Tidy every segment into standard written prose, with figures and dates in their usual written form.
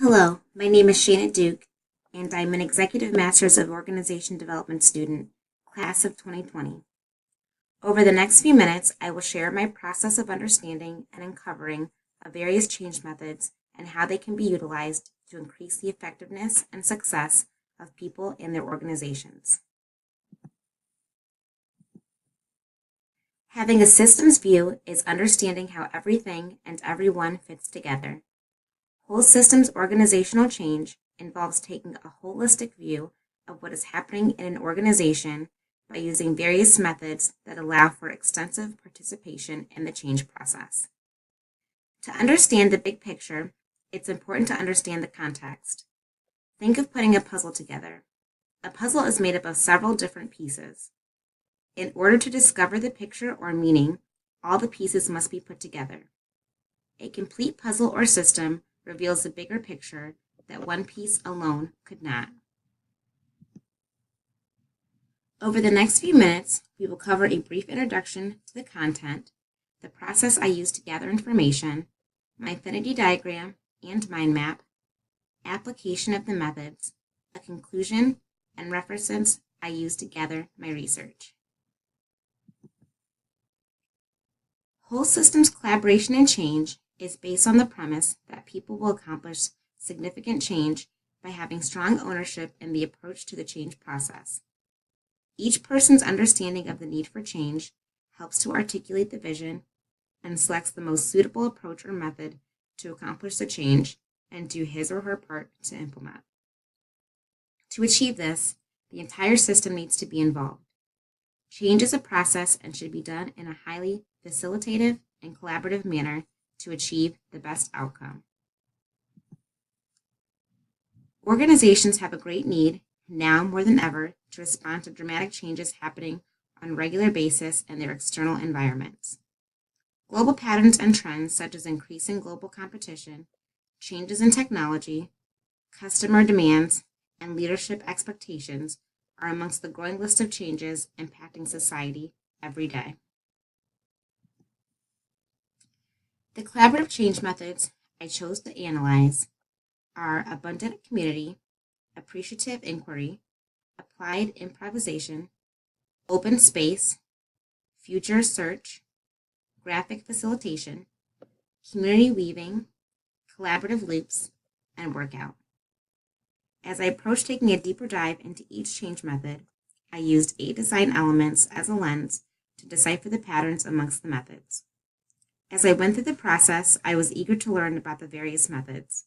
Hello, my name is Shannon Duke, and I'm an Executive Masters of Organization Development student, class of 2020. Over the next few minutes, I will share my process of understanding and uncovering of various change methods and how they can be utilized to increase the effectiveness and success of people and their organizations. Having a systems view is understanding how everything and everyone fits together. Whole systems organizational change involves taking a holistic view of what is happening in an organization by using various methods that allow for extensive participation in the change process. To understand the big picture, it's important to understand the context. Think of putting a puzzle together. A puzzle is made up of several different pieces. In order to discover the picture or meaning, all the pieces must be put together. A complete puzzle or system reveals the bigger picture that one piece alone could not. Over the next few minutes, we will cover a brief introduction to the content, the process I use to gather information, my affinity diagram and mind map, application of the methods, a conclusion, and references I use to gather my research. Whole systems collaboration and change is based on the premise that people will accomplish significant change by having strong ownership in the approach to the change process. Each person's understanding of the need for change helps to articulate the vision and selects the most suitable approach or method to accomplish the change and do his or her part to implement. To achieve this, the entire system needs to be involved. Change is a process and should be done in a highly facilitative and collaborative manner to achieve the best outcome. Organizations have a great need, now more than ever, to respond to dramatic changes happening on a regular basis in their external environments. Global patterns and trends such as increasing global competition, changes in technology, customer demands, and leadership expectations are amongst the growing list of changes impacting society every day. The collaborative change methods I chose to analyze are abundant community, appreciative inquiry, applied improvisation, open space, future search, graphic facilitation, community weaving, collaborative loops, and workout. As I approached taking a deeper dive into each change method, I used 8 design elements as a lens to decipher the patterns amongst the methods. As I went through the process, I was eager to learn about the various methods.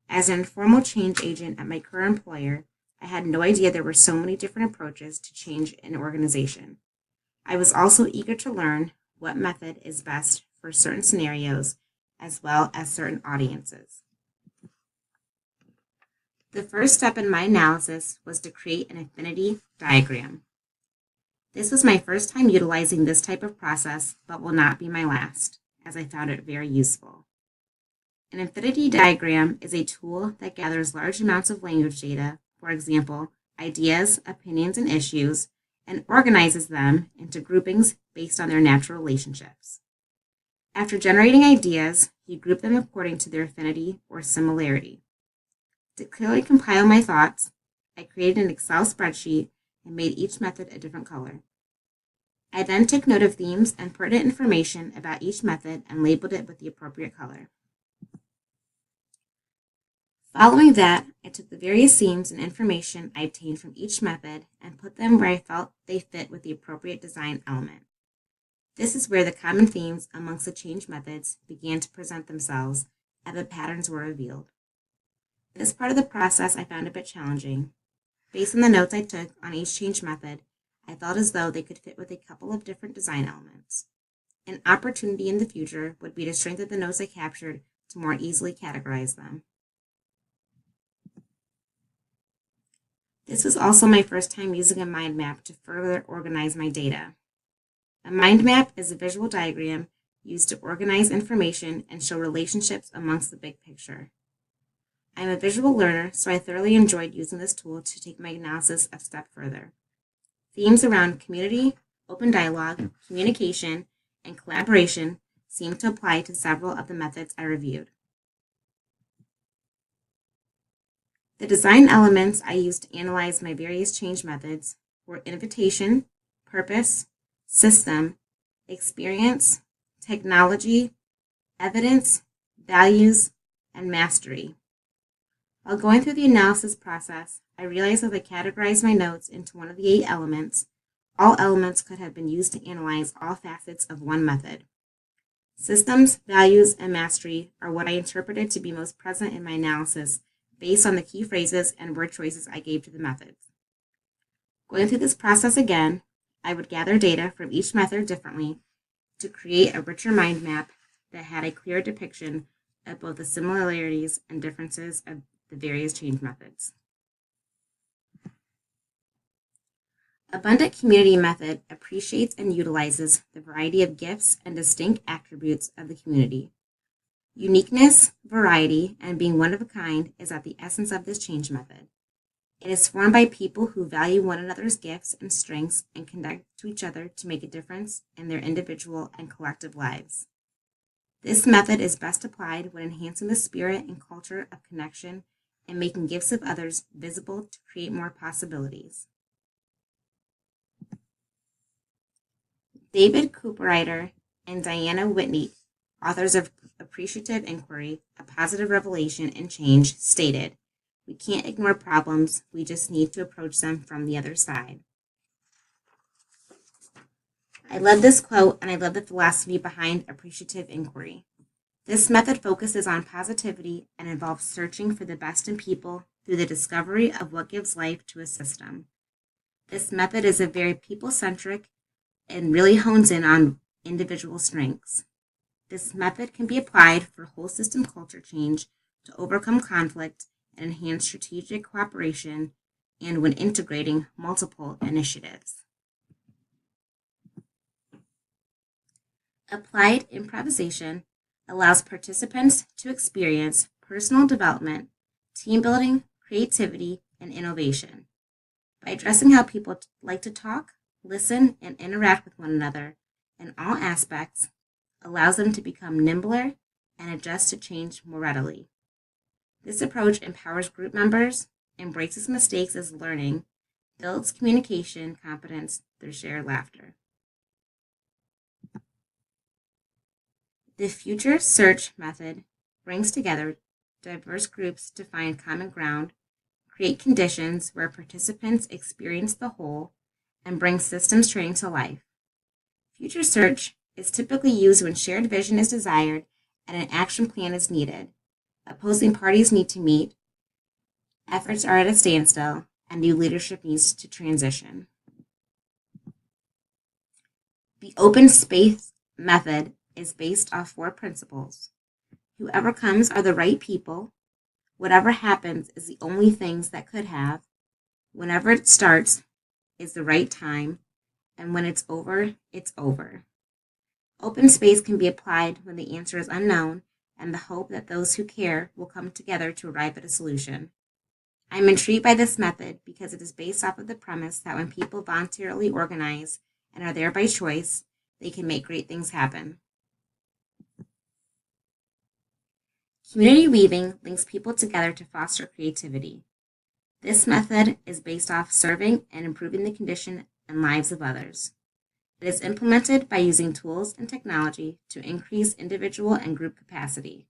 As an informal change agent at my current employer, I had no idea there were so many different approaches to change an organization. I was also eager to learn what method is best for certain scenarios as well as certain audiences. The first step in my analysis was to create an affinity diagram. This was my first time utilizing this type of process, but will not be my last, as I found it very useful. An affinity diagram is a tool that gathers large amounts of language data, for example, ideas, opinions, and issues, and organizes them into groupings based on their natural relationships. After generating ideas, you group them according to their affinity or similarity. To clearly compile my thoughts, I created an Excel spreadsheet and made each method a different color. I then took note of themes and pertinent information about each method and labeled it with the appropriate color. Following that, I took the various themes and information I obtained from each method and put them where I felt they fit with the appropriate design element. This is where the common themes amongst the change methods began to present themselves and the patterns were revealed. This part of the process I found a bit challenging. Based on the notes I took on each change method, I felt as though they could fit with a couple of different design elements. An opportunity in the future would be to strengthen the notes I captured to more easily categorize them. This was also my first time using a mind map to further organize my data. A mind map is a visual diagram used to organize information and show relationships amongst the big picture. I am a visual learner, so I thoroughly enjoyed using this tool to take my analysis a step further. Themes around community, open dialogue, communication, and collaboration seem to apply to several of the methods I reviewed. The design elements I used to analyze my various change methods were invitation, purpose, system, experience, technology, evidence, values, and mastery. While going through the analysis process, I realized that I categorized my notes into one of the 8 elements. All elements could have been used to analyze all facets of one method. Systems, values, and mastery are what I interpreted to be most present in my analysis based on the key phrases and word choices I gave to the methods. Going through this process again, I would gather data from each method differently to create a richer mind map that had a clear depiction of both the similarities and differences of the various change methods. Abundant Community Method appreciates and utilizes the variety of gifts and distinct attributes of the community. Uniqueness, variety, and being one of a kind is at the essence of this change method. It is formed by people who value one another's gifts and strengths and connect to each other to make a difference in their individual and collective lives. This method is best applied when enhancing the spirit and culture of connection and making gifts of others visible to create more possibilities. David Cooperrider and Diana Whitney, authors of Appreciative Inquiry, A Positive Revelation in Change, stated, "We can't ignore problems, we just need to approach them from the other side." I love this quote and I love the philosophy behind Appreciative Inquiry. This method focuses on positivity and involves searching for the best in people through the discovery of what gives life to a system. This method is a very people-centric and really hones in on individual strengths. This method can be applied for whole system culture change to overcome conflict and enhance strategic cooperation and when integrating multiple initiatives. Applied improvisation allows participants to experience personal development, team building, creativity, and innovation. By addressing how people like to talk, listen, and interact with one another in all aspects, allows them to become nimbler and adjust to change more readily. This approach empowers group members, embraces mistakes as learning, builds communication competence through shared laughter. The Future Search method brings together diverse groups to find common ground, create conditions where participants experience the whole, and bring systems training to life. Future Search is typically used when shared vision is desired and an action plan is needed. Opposing parties need to meet, efforts are at a standstill, and new leadership needs to transition. The Open Space method is based off 4 principles. Whoever comes are the right people. Whatever happens is the only things that could have. Whenever it starts is the right time. And when it's over, it's over. Open space can be applied when the answer is unknown and the hope that those who care will come together to arrive at a solution. I'm intrigued by this method because it is based off of the premise that when people voluntarily organize and are there by choice, they can make great things happen. Community weaving links people together to foster creativity. This method is based off serving and improving the condition and lives of others. It is implemented by using tools and technology to increase individual and group capacity.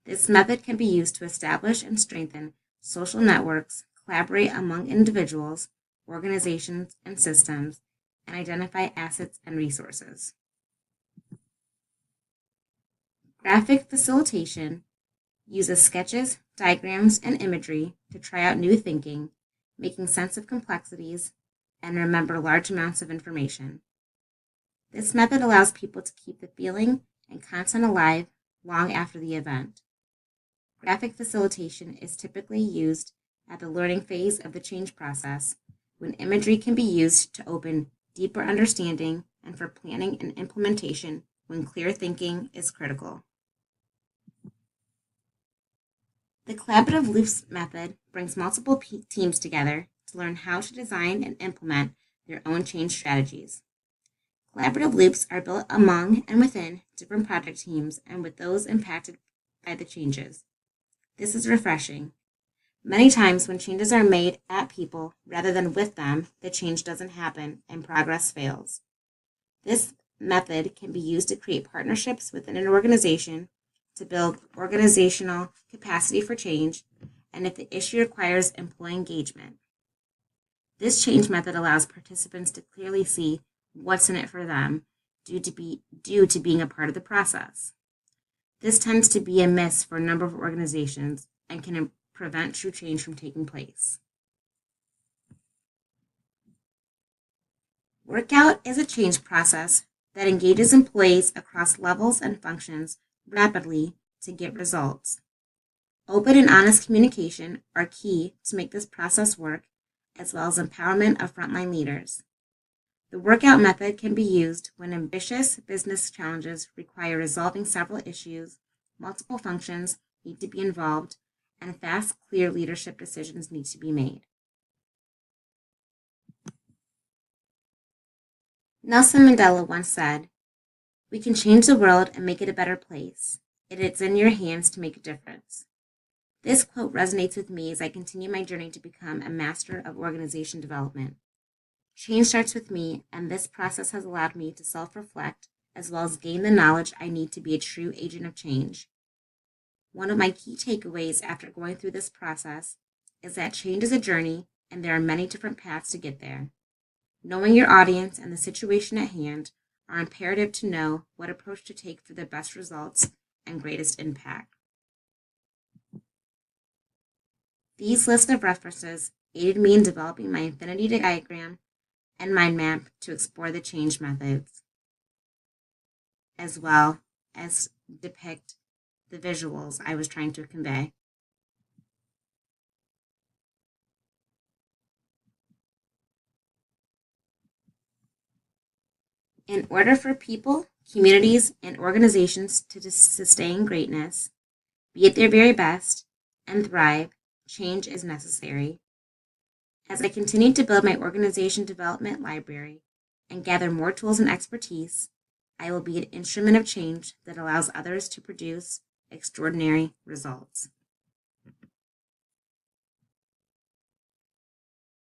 This method can be used to establish and strengthen social networks, collaborate among individuals, organizations, and systems, and identify assets and resources. Graphic facilitation uses sketches, diagrams, and imagery to try out new thinking, making sense of complexities, and remember large amounts of information. This method allows people to keep the feeling and content alive long after the event. Graphic facilitation is typically used at the learning phase of the change process, when imagery can be used to open deeper understanding and for planning and implementation when clear thinking is critical. The Collaborative Loops method brings multiple teams together to learn how to design and implement their own change strategies. Collaborative loops are built among and within different project teams and with those impacted by the changes. This is refreshing. Many times when changes are made at people rather than with them, the change doesn't happen and progress fails. This method can be used to create partnerships within an organization to build organizational capacity for change, and if the issue requires employee engagement. This change method allows participants to clearly see what's in it for them due to being a part of the process. This tends to be a miss for a number of organizations and can prevent true change from taking place. Workout is a change process that engages employees across levels and functions rapidly to get results. Open and honest communication are key to make this process work, as well as empowerment of frontline leaders. The workout method can be used when ambitious business challenges require resolving several issues, multiple functions need to be involved, and fast, clear leadership decisions need to be made. Nelson Mandela once said, "We can change the world and make it a better place. It is in your hands to make a difference." This quote resonates with me as I continue my journey to become a master of organization development. Change starts with me, and this process has allowed me to self-reflect as well as gain the knowledge I need to be a true agent of change. One of my key takeaways after going through this process is that change is a journey and there are many different paths to get there. Knowing your audience and the situation at hand are imperative to know what approach to take for the best results and greatest impact. These lists of references aided me in developing my infinity diagram and mind map to explore the change methods, as well as depict the visuals I was trying to convey. In order for people, communities, and organizations to sustain greatness, be at their very best, and thrive, change is necessary. As I continue to build my organization development library and gather more tools and expertise, I will be an instrument of change that allows others to produce extraordinary results.